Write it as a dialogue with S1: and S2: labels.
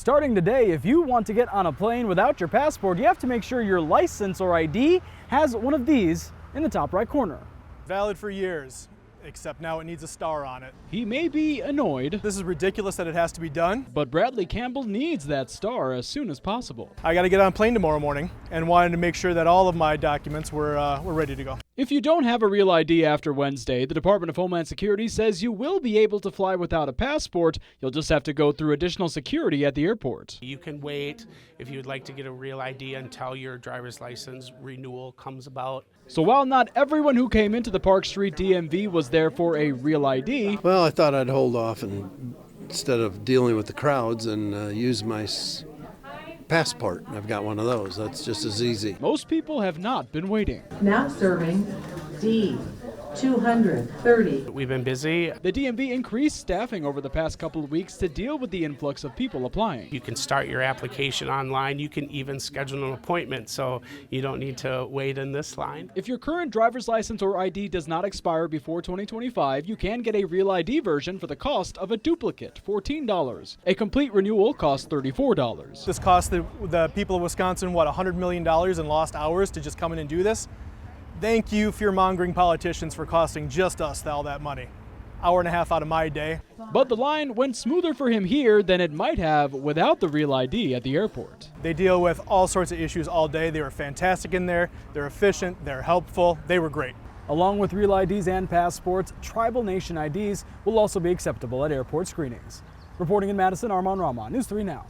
S1: Starting today, if you want to get on a plane without your passport, you have to make sure your license or ID has one of these in the top right corner.
S2: Valid for years, except now it needs a star on it.
S1: He may be annoyed.
S2: This is ridiculous that it has to be done.
S1: But Bradley Campbell needs that star as soon as possible.
S2: I got to get on a plane tomorrow morning and wanted to make sure that all of my documents were ready to go.
S1: If you don't have a real ID after Wednesday, the Department of Homeland Security says you will be able to fly without a passport. You'll just have to go through additional security at the airport.
S3: You can wait if you'd like to get a real ID until your driver's license renewal comes about.
S1: So while not everyone who came into the Park Street DMV was there for a real ID,
S4: well, I thought I'd hold off and instead of dealing with the crowds and use my passport. I've got one of those. That's just as easy.
S1: most people have not been waiting.
S5: Now serving D230.
S3: We've been busy.
S1: The DMV increased staffing over the past couple of weeks to deal with the influx of people applying.
S3: You can start your application online. You can even schedule an appointment, so you don't need to wait in this line.
S1: If your current driver's license or ID does not expire before 2025, you can get a real ID version for the cost of a duplicate, $14. A complete renewal costs $34.
S2: This cost the people of Wisconsin, what, $100 million in lost hours to just come in and do this? Thank you, fear-mongering politicians, for costing just us all that money. Hour and a half out of my day.
S1: But the line went smoother for him here than it might have without the real ID at the airport.
S2: They deal with all sorts of issues all day. They were fantastic in there. They're efficient. They're helpful. They were great. Along with real IDs and passports, tribal nation IDs will also be acceptable at airport screenings. Reporting in Madison, Armand Rama, News 3 Now.